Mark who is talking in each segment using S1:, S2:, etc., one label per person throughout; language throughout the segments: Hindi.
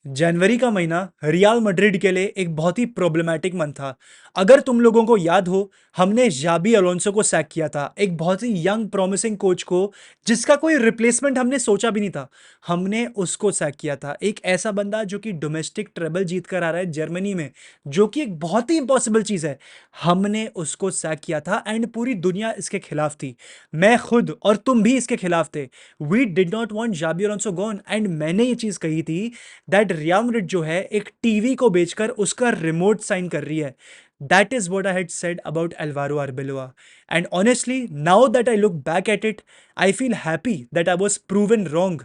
S1: जनवरी का महीना रियल मैड्रिड के लिए एक बहुत ही प्रॉब्लमैटिक मंथ था। अगर तुम लोगों को याद हो, हमने जाबी अलोंसो को सैक किया था, एक बहुत ही यंग प्रॉमिसिंग कोच को जिसका कोई रिप्लेसमेंट हमने सोचा भी नहीं था। हमने उसको सैक किया था, एक ऐसा बंदा जो कि डोमेस्टिक ट्रेबल जीत कर आ रहा है जर्मनी में, जो कि एक बहुत ही इंपॉसिबल चीज है। हमने उसको सैक किया था एंड पूरी दुनिया इसके खिलाफ थी। मैं खुद और तुम भी इसके खिलाफ थे। We did not want Xabi Alonso gone and मैंने ये चीज कही थी दैट रियल मैड्रिड जो है एक टीवी को बेचकर उसका रिमोट साइन कर रही है। That is what I had said about Alvaro Arbeloa. And honestly, now that I look back at it, I feel happy that I was proven wrong.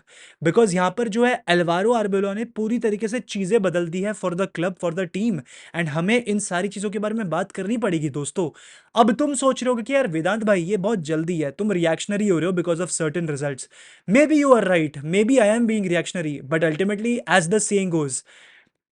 S1: Because यहाँ पर जो है एल्वारो आर्बेलोआ ने पूरी तरीके से चीज़ें बदल दी है for the club, for the team. And हमें इन सारी चीज़ों के बारे में बात करनी पड़ेगी दोस्तों। अब तुम सोच रहे हो कि यार वेदांत भाई ये बहुत जल्दी है, तुम रिएक्शनरी हो रहे हो because of certain results. Maybe you are right, maybe I am being reactionary, but ultimately as the saying goes,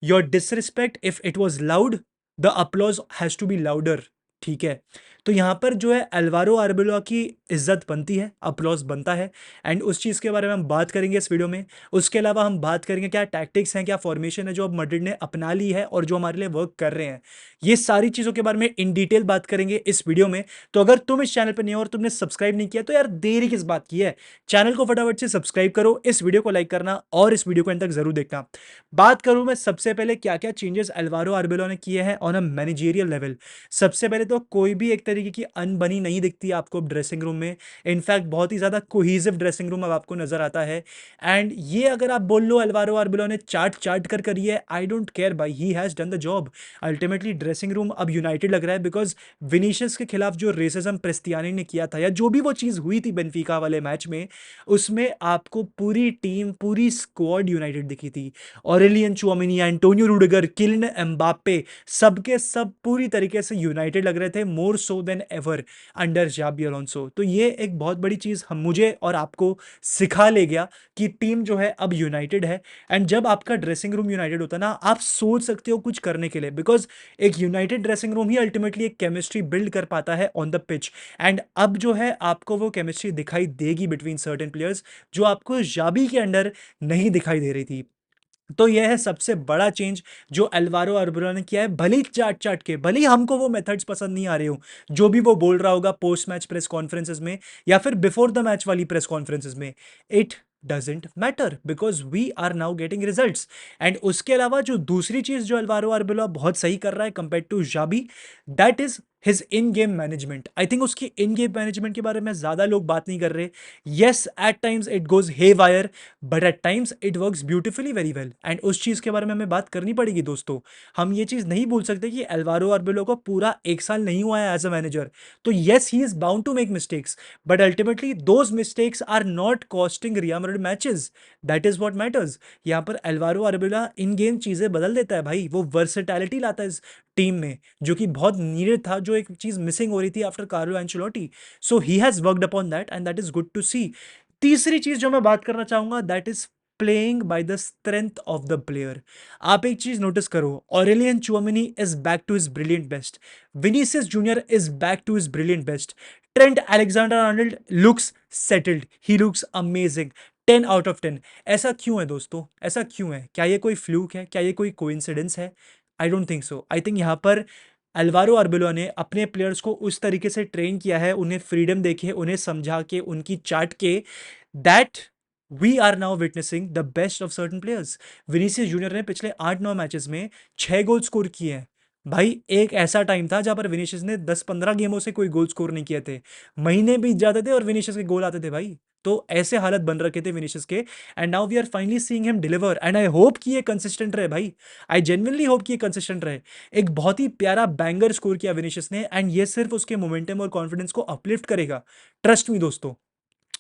S1: your disrespect if it was loud, the applause has to be louder. ठीक है, तो यहां पर जो है एल्वारो आर्बेलोआ की इज्जत बनती है, अपलॉज बनता है। एंड उस चीज़ के बारे में हम बात करेंगे इस वीडियो में। उसके अलावा हम बात करेंगे क्या टैक्टिक्स हैं, क्या फॉर्मेशन है जो अब मैड्रिड ने अपना ली है और जो हमारे लिए वर्क कर रहे हैं। ये सारी चीज़ों के बारे में इन डिटेल बात करेंगे इस वीडियो में। तो अगर तुम इस चैनल पर नहीं हो और तुमने सब्सक्राइब नहीं किया तो यार देरी किस बात की है, चैनल को फटाफट से सब्सक्राइब करो, इस वीडियो को लाइक करना और इस वीडियो को अंत तक जरूर देखना। बात करूं मैं सबसे पहले क्या क्या चेंजेस एल्वारो आर्बेलोआ ने किए हैं ऑन अ मैनेजरियल लेवल। सबसे पहले तो कोई भी एक तरीके की अनबनी नहीं दिखती आपको ड्रेसिंग रूम में। इनफैक्ट बहुत ही ज्यादा कोहेसिव ड्रेसिंग रूम अब आपको नजर आता है। एंड ये अगर आप बोल लो एल्वारो आर्बेलोआ ने चार्ट चार्ट कर करी है, आई डोंट केयर भाई, he has done the job. Ultimately dressing room अब यूनाइटेड लग रहा है बिकॉज विनीशियस के खिलाफ जो रेसिज्म प्रेस्टियानी ने किया था या जो भी वो चीज हुई थी बेनफिका वाले मैच में, उसमें आपको पूरी टीम, पूरी स्क्वाड यूनाइटेड दिखी थी। Aurelien Tchouameni, Antonio Rudiger, Kylian Mbappe, सबके सब पूरी तरीके से यूनाइटेड लग रहे थे, more so than ever under Xabi Alonso. तो ये एक बहुत बड़ी चीज हम मुझे और आपको सिखा ले गया कि टीम जो है अब यूनाइटेड है। एंड जब आपका ड्रेसिंग रूम यूनाइटेड होता है ना, आप सोच सकते हो कुछ करने के लिए, बिकॉज एक यूनाइटेड ड्रेसिंग रूम ही अल्टीमेटली एक केमिस्ट्री बिल्ड कर पाता है ऑन द पिच। एंड अब जो है आपको वो केमिस्ट्री दिखाई देगी बिटवीन सर्टेन प्लेयर्स, जो आपको जाबी के अंडर नहीं दिखाई दे रही थी। तो यह है सबसे बड़ा चेंज जो एल्वारो आर्बेलोआ ने किया है। भले ही चाट चाट के, भले ही हमको वो मेथड्स पसंद नहीं आ रहे हो, जो भी वो बोल रहा होगा पोस्ट मैच प्रेस कॉन्फ्रेंसेस में या फिर बिफोर द मैच वाली प्रेस कॉन्फ्रेंसेस में, it doesn't matter because we are now getting results. And उसके अलावा जो दूसरी चीज जो एल्वारो आर्बेलोआ बहुत सही कर रहा है compare to Xabi, that is his in game management. I think उसकी इन गेम मैनेजमेंट के बारे में ज्यादा लोग बात नहीं कर रहे। Yes, at times it goes haywire, but at times it works beautifully very well. And उस चीज के बारे में हमें बात करनी पड़ेगी दोस्तों। हम ये चीज नहीं भूल सकते कि एल्वारो आर्बेलो को पूरा एक साल नहीं हुआ है एज अ मैनेजर। तो yes, he is bound to make mistakes, but ultimately those mistakes are not costing Real Madrid matches. That is what matters. यहाँ पर एल्वारो आर्बेला इन गेम चीजें बदल देता है भाई, वो वर्सेटैलिटी लाता है इस टीम में, जो कि बहुत नीडेड था, जो एक चीज मिसिंग हो रही थी after Carlo Ancelotti. So he has worked upon that and that is good to see. तीसरी चीज जो मैं बात करना चाहूंगा, that is playing by the strength of the player. आप एक चीज नोटिस करो, Aurelien Tchouameni is back to his brilliant best, Vinicius Junior is back to his brilliant best, Trent Alexander Arnold looks settled, he looks amazing, 10 out of 10। ऐसा क्यों है दोस्तों, ऐसा क्यों है? क्या ये कोई फ्लूक है, क्या ये कोई कोइंसिडेंस है? I don't think so. I think यहाँ पर एल्वारो आर्बेलोआ ने अपने प्लेयर्स को उस तरीके से ट्रेन किया है, उन्हें फ्रीडम देके, उन्हें समझा के, उनकी चाट के, that we are now witnessing the best of certain players. Vinicius Junior ने पिछले 8-9 मैचेस में 6 गोल स्कोर किए हैं। भाई एक ऐसा टाइम था जहां पर विनीशियस ने 10-15 गेमों से कोई गोल स्कोर नहीं किए थे, महीने बीत जाते थे और विनीशियस के गोल आते थे भाई। तो ऐसे हालत बन रखे थे विनीशियस के, and now we are finally seeing him deliver. And I hope कि ये कंसिस्टेंट रहे भाई, आई जेन्युइनली होप कि ये कंसिस्टेंट रहे। एक बहुत ही प्यारा बैंगर स्कोर किया विनीशियस ने, एंड ये सिर्फ उसके मोमेंटम और कॉन्फिडेंस को अपलिफ्ट करेगा, ट्रस्ट मी दोस्तों।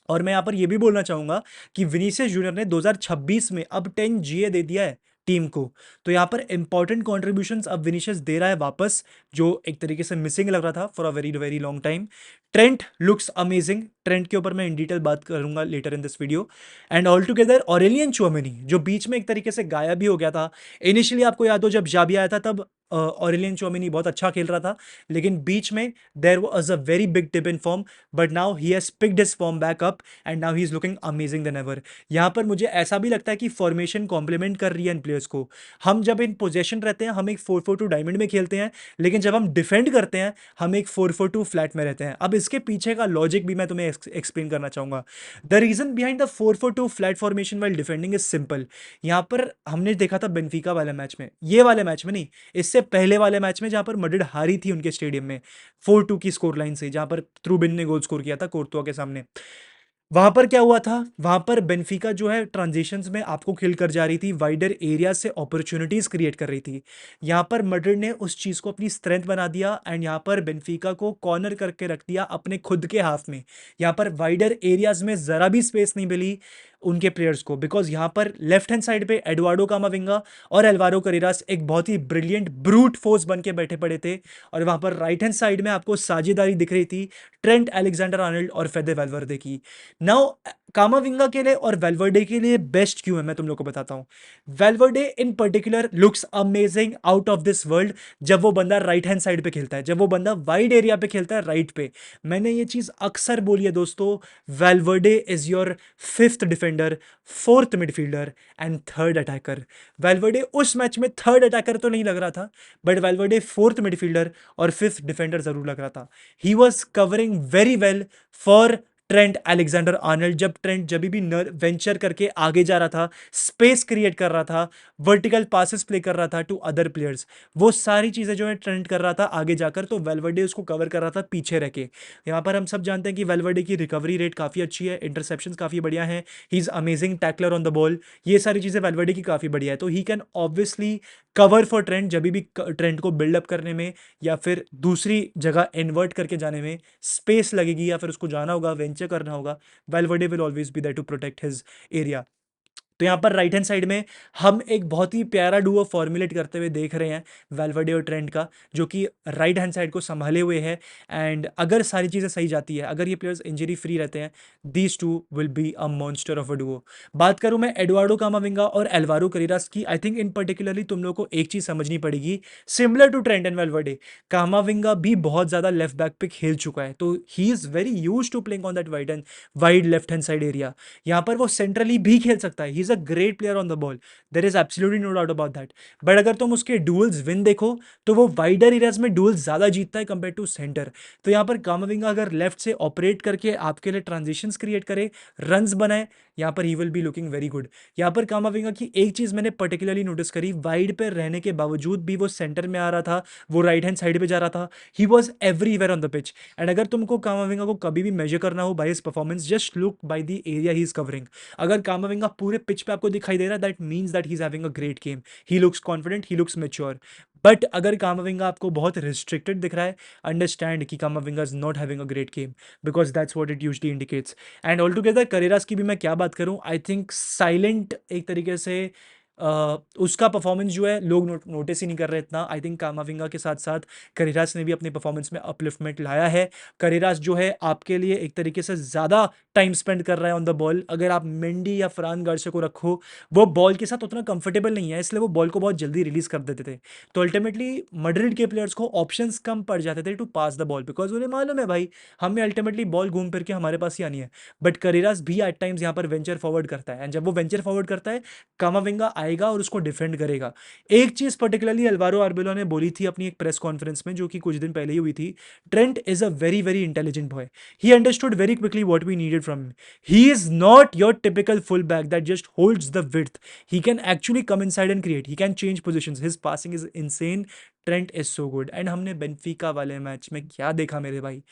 S1: और मैं यहां पर यह भी बोलना चाहूंगा कि विनीसियस जूनियर ने 2026 में अब 10 जीए दे दिया है टीम को। तो यहां पर इंपॉर्टेंट कॉन्ट्रीब्यूशंस अब विनीशियस दे रहा है वापस, जो एक तरीके से मिसिंग लग रहा था for a very very long time. Trent looks amazing, Trent के ऊपर मैं इन डिटेल बात करूंगा later in this video. And all together Aurelien Tchouameni जो बीच में एक तरीके से गायब भी हो गया था। इनिशियली आपको याद हो जब जाबी आया था, तब ऑरेलियन चौमिनी बहुत अच्छा खेल रहा था, लेकिन बीच में there was a very big dip in form, but now he has picked his form back up and now he is looking amazing then ever. यहाँ पर मुझे ऐसा भी लगता है कि फॉर्मेशन कॉम्प्लीमेंट कर रही है इन प्लेयर्स को। हम जब इन पोजेशन रहते हैं हम एक 4-4-2 डायमंड में खेलते हैं, लेकिन जब हम डिफेंड करते हैं हम एक 4-4-2 फ्लैट में रहते हैं। अब इसके पीछे का लॉजिक भी मैं तुम्हें एक्सप्लेन करना चाहूंगा। The reason behind the 4-4-2 flat formation while defending is simple. यहाँ पर हमने देखा था बेनफिका वाले मैच में, ये वाले मैच में नहीं, इससे पहले वाले मैच में जहां पर मैड्रिड हारी थी उनके स्टेडियम में 4-2 की स्कोर लाइन से, जहां पर ट्रूबिन ने गोल स्कोर किया था कोर्तुआ के सामने। वहां पर क्या हुआ था, वहां पर बेनफिका जो है ट्रांजिशंस में आपको खेल कर जा रही थी, वाइडर एरिया से अपॉर्चुनिटीज क्रिएट कर रही थी। यहां पर मैड्रिड ने उस चीज को अपनी स्ट्रेंथ बना दिया एंड यहां पर बेनफिका को कॉर्नर करके रख दिया अपने खुद के हाफ में। यहां पर वाइडर एरियाज में जरा भी स्पेस नहीं मिली उनके प्लेयर्स को, बिकॉज यहां पर लेफ्ट हैंड साइड पे एडवार्डो कामाविंगा और एल्वारो करेरास एक बहुत ही ब्रिलियंट ब्रूट फोर्स बन के बैठे पड़े थे, और वहां पर राइट हैंड साइड में आपको साझेदारी दिख रही थी ट्रेंट अलेक्जेंडर आर्नल्ड और फेदे वेलवर्दे की। नाउ कामाविंगा के लिए और वेलवर्डे के लिए बेस्ट क्यों है मैं तुम लोग को बताता हूं। Valverde in particular looks amazing out of this world जब वो बंदा राइट हैंड साइड पे खेलता है, जब वो बंदा वाइड एरिया पे खेलता है राइट पे। मैंने ये चीज अक्सर बोली है दोस्तों, Valverde is your fifth defender, fourth midfielder and third attacker. Valverde उस मैच में थर्ड अटैकर तो नहीं लग रहा था, बट वेलवर्डे फोर्थ मिडफील्डर और फिफ्थ डिफेंडर जरूर लग रहा था। He was covering very well for Trent Alexander Arnold. जब ट्रेंट जब भी वेंचर करके आगे जा रहा था, स्पेस क्रिएट कर रहा था, वर्टिकल पासेस प्ले कर रहा था टू अदर प्लेयर्स, वो सारी चीजें जो है ट्रेंट कर रहा था आगे जाकर, तो वेलवर्डे उसको कवर कर रहा था पीछे रह के। यहाँ पर हम सब जानते हैं कि वेलवर्डे की रिकवरी रेट काफी अच्छी है, इंटरसेप्शन काफी बढ़िया है, he is amazing tackler on the ball. ये सारी चीजें वेलवर्डे की काफी बढ़िया है, तो he can obviously cover for Trent जब भी ट्रेंट को बिल्डअप करने में या फिर दूसरी जगह इन्वर्ट करके जाने में स्पेस लगेगी, या फिर उसको जाना होगा, वेंचर करना होगा। Valverde will always be there to protect his area. तो यहाँ पर राइट हैंड साइड में हम एक बहुत ही प्यारा डुओ फॉर्मुलेट करते हुए देख रहे हैं वेलवर्डे और ट्रेंट का, जो कि राइट हैंड साइड को संभाले हुए है। एंड अगर सारी चीज़ें सही जाती है, अगर ये प्लेयर्स इंजरी फ्री रहते हैं, these two will be a monster of a duo. बात करूं मैं एडवार्डो कामाविंगा और एल्वारो करेरास की, आई थिंक इन पर्टिकुलरली तुम लोग को एक चीज़ समझनी पड़ेगी। Similar to Trent and Valverde, Camavinga भी बहुत ज़्यादा लेफ्ट बैक पे खेल चुका है, तो he is very used to playing on that wide left hand side area. यहाँ पर वो सेंट्रली भी खेल सकता है, he is a great player on the ball, there is absolutely no doubt about that. But अगर तुम उसके डुअल्स विन देखो तो वो वाइडर एरियाज में डुअल्स ज्यादा जीतता है कंपेयर टू सेंटर। तो यहाँ पर कामाविंगा अगर लेफ्ट से ऑपरेट करके आपके लिए ट्रांजिशंस क्रिएट करे, रन्स बनाए, यहाँ पर he will be looking very good. यहाँ पर कामाविंगा की एक चीज मैंने पर्टिकुलरली नोटिस करी, वाइड पे रहने के बावजूद भी वो सेंटर में आ रहा था, वो राइट हैंड साइड पे जा रहा था, he was everywhere on the pitch. And अगर तुमको कामाविंगा को कभी भी मेजर करना हो by his performance, just look by the area he is covering. अगर कामाविंगा पूरे पिच पे आपको दिखाई दे रहा है, that means that he is having a great game, he looks confident, he looks mature. But अगर कामाविंगा आपको बहुत रिस्ट्रिक्टेड दिख रहा है, अंडरस्टैंड कि कामाविंगा is not having a great game, because that's what it usually indicates. And all together Carreras की भी मैं क्या बात करूं, आई थिंक साइलेंट एक तरीके से उसका परफॉर्मेंस जो है लोग नोटिस ही नहीं कर रहे इतना। आई थिंक कामाविंगा के साथ साथ करेरास ने भी अपने परफॉर्मेंस में अपलिफ्टमेंट लाया है। करेरास जो है आपके लिए एक तरीके से ज़्यादा टाइम स्पेंड कर रहा है ऑन द बॉल। अगर आप मेंडी या फरहान गार्सिया को रखो, वो बॉल के साथ उतना कंफर्टेबल नहीं है, इसलिए वो बॉल को बहुत जल्दी रिलीज कर देते थे। तो अल्टीमेटली मैड्रिड के प्लेयर्स को ऑप्शंस कम पड़ जाते थे to pass the ball, because उन्हें मालूम है भाई हमें अल्टीमेटली बॉल घूम फिर के हमारे पास ही आनी है। बट करेरास भी एट टाइम्स यहाँ पर वेंचर फॉरवर्ड करता है, एंड जब वो वेंचर फॉरवर्ड करता है, कामाविंगा आएगा और उसको डिफेंड करेगा। एक चीज पर्टिकुलरली अल्वारो आर्बेलो ने बोली थी अपनी एक प्रेस कॉन्फ्रेंस में, जो कि कुछ दिन पहले ही हुई थी, Trent is a very very intelligent boy, he understood very quickly what we needed from him. He is not your typical fullback that just holds the width. He can actually come inside and create. He can change positions. His passing is insane. Trent is so good. And हमने बेनफिका वाले मैच में क्या देखा मेरे भाई,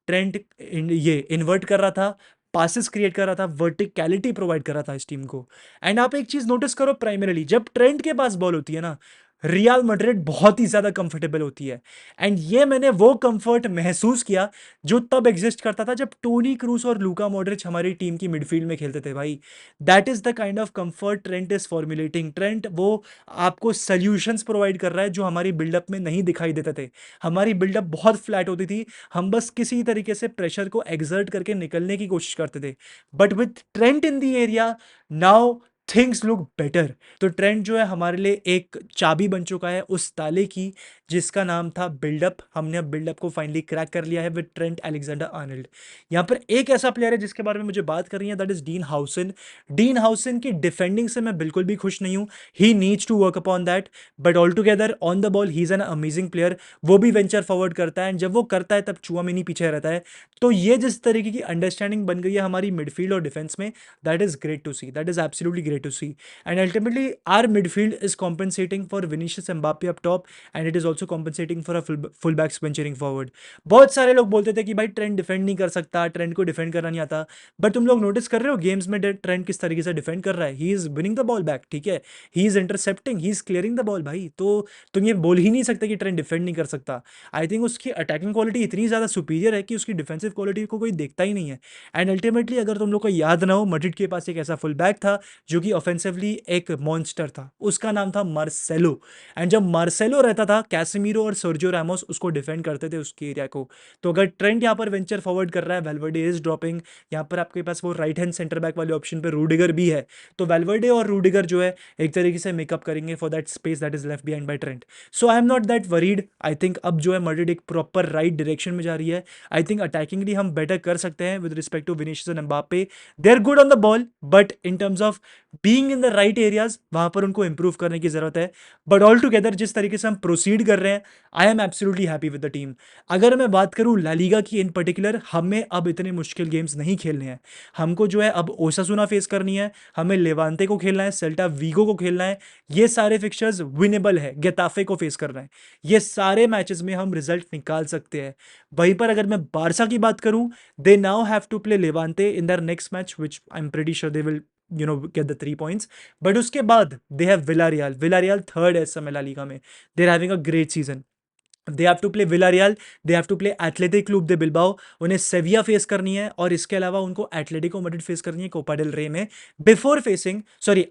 S1: ट्रेंट ये इन्वर्ट कर रहा था, पासिस क्रिएट कर रहा था, वर्टिकैलिटी प्रोवाइड कर रहा था इस टीम को। एंड आप एक चीज नोटिस करो, प्राइमरीली जब ट्रेंट के पास बॉल होती है ना, रियल मैड्रिड बहुत ही ज्यादा कंफर्टेबल होती है। एंड ये मैंने वो कंफर्ट महसूस किया जो तब एग्जिस्ट करता था जब टोनी क्रूस और लूका मॉड्रिच हमारी टीम की मिडफील्ड में खेलते थे भाई। That is the kind of comfort Trent is formulating. Trent वो आपको सॉल्यूशंस प्रोवाइड कर रहा है जो हमारी बिल्डअप में नहीं दिखाई देते थे। हमारी बिल्डअप बहुत फ्लैट होती थी, हम बस किसी तरीके से प्रेशर को एग्जर्ट करके निकलने की कोशिश करते थे। But with Trent in the area, now things look better. तो ट्रेंट जो है हमारे लिए एक चाबी बन चुका है उस ताले की जिसका नाम था बिल्डअप। हमने अब बिल्डअप को फाइनली क्रैक कर लिया है विद ट्रेंट अलेक्जेंडर आर्नल्ड। यहाँ पर एक ऐसा प्लेयर है जिसके बारे में मुझे बात करनी है, that is Dean Huijsen. Dean Huijsen की डिफेंडिंग से मैं बिल्कुल भी खुश नहीं हूँ। He needs to work upon that, but all together on the ball he is an amazing player. वो भी वेंचर फॉरवर्ड करता है एंड जब वो करता है तब चुआमेनी पीछे रहता है। तो ये जिस तरीके की अंडरस्टैंडिंग बन गई है हमारी मिडफील्ड और डिफेंस में, that is great to see, that is absolutely great to see. And ultimately, our midfield is compensating for Vinicius Mbappe up top, and it is also compensating for a fullbacks venturing forward. बहुत सारे लोग बोलते थे कि भाई ट्रेंड डिफेंड नहीं कर सकता, ट्रेंड को डिफेंड करना नहीं आता, बट तुम लोग नोटिस कर रहे हो गेम्स में ट्रेंड किस तरीके से डिफेंड कर रहा है। He is winning the ball back, ठीक है, he is intercepting, he is clearing the ball. भाई तो तुम ये बोल ही नहीं सकते कि ट्रेंड डिफेंड नहीं कर सकता। आई थिंक उसकी अटैकिंग क्वालिटी इतनी ज़्यादा सुपीरियर है कि उसकी डिफेंसिव क्वालिटी को कोई देखता ही नहीं है। एंड अल्टीमेटली अगर तुम लोग को याद ना हो, मैड्रिड के पास एक ऐसा फुल बैक था जो कि ऑफेंसिवली एक मॉन्स्टर था, उसका नाम था मार्सेलो। एंड जब मार्सेलो रहता था, कैसेमीरो और सर्जियो रैमोस उसको डिफेंड करते थे उसके एरिया को। तो अगर ट्रेंट यहाँ पर वेंचर फॉरवर्ड कर रहा है, वेल्वर्डे इज ड्रॉपिंग, यहाँ पर आपके पास वो राइट हैंड सेंटर बैक वाले ऑप्शन पे रूडिगर भी है, तो वेल्वर्डे और रूडिगर जो है एक तरीके से मेकअप करेंगे for that space that is left behind by Trent. So I am not that worried. I think अब जो है मैड्रिड एक प्रॉपर राइट डायरेक्शन में जा रही है। आई थिंक अटैकिंगली हम बेटर कर सकते हैं with respect to Vinicius and Mbappe. They are good on the ball, but in terms of being in the right areas वहां पर उनको इंप्रूव करने की जरूरत है। बट ऑल टुगेदर जिस तरीके से हम प्रोसीड कर रहे हैं, I am absolutely happy with the team. अगर मैं बात करूं ला लीगा की इन पर्टिकुलर, हमें अब इतने मुश्किल गेम्स नहीं खेलने हैं। हमको जो है अब ओसासुना फेस करनी है, हमें लेवांते को खेलना है, सेल्टा वीगो को खेलना है। ये सारे फिक्चर्स विनेबल है, गेताफे को फेस करना है। ये सारे मैचेस में हम रिजल्ट निकाल सकते हैं। वहीं पर अगर मैं बारसा की बात करूं, they now have to play Levante in the next match which I am pretty sure they will get the 3 points. But उसके बाद they have Villarreal. Villarreal third है इस समय ला लीगा में, they are having a great season. They have to play Villarreal, they have to play Athletic Club the Bilbao, उन्हें सेविया फेस करनी है, और इसके अलावा उनको एटलेटिको मैड्रिड फेस करनी है कोपा डेल रे में, before facing sorry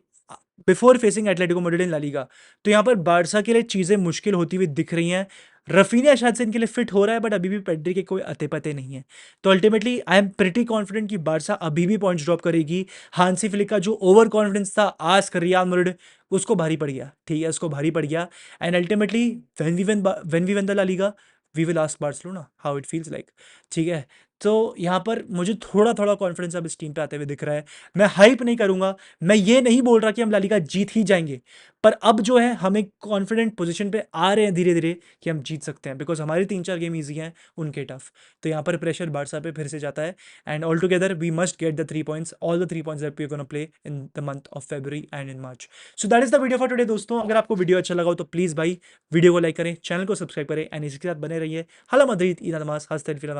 S1: before facing Atletico Madrid in La Liga. तो यहाँ पर बारसा के लिए चीज़ें मुश्किल होती हुई दिख रही हैं। रफीनिया शायद से इनके लिए फिट हो रहा है, बट अभी भी पेड्री के कोई अते पते नहीं है। तो ultimately I am pretty confident कि बारसा अभी भी पॉइंट्स ड्रॉप करेगी। हांसी फ्लिक का जो ओवर कॉन्फिडेंस था आज कर रियल मैड्रिड, उसको भारी पड़ गया, ठीक है, उसको भारी पड़ गया। And ultimately when we win the La Liga, we will ask Barcelona how it feels like, ठीक है। तो यहाँ पर मुझे थोड़ा थोड़ा कॉन्फिडेंस अब इस टीम पे आते हुए दिख रहा है। मैं हाइप नहीं करूंगा, मैं ये नहीं बोल रहा कि हम ला लीगा जीत ही जाएंगे, पर अब जो है हम एक कॉन्फिडेंट पोजीशन पे आ रहे हैं धीरे धीरे कि हम जीत सकते हैं, बिकॉज हमारे 3-4 गेम ईजी हैं, उनके टफ। तो यहाँ पर प्रेशर बारसा पे फिर से जाता है। And all together we must get the 3 points, all the 3 points that we are gonna play in the month of February and in March. So that is the video for today दोस्तों। अगर आपको वीडियो अच्छा लगा हो तो प्लीज़ भाई वीडियो को लाइक करें, चैनल को सब्सक्राइब करें, एंड इसी के साथ बने रहिए। हाला मदरीद ईद नमाज हस्ते फिर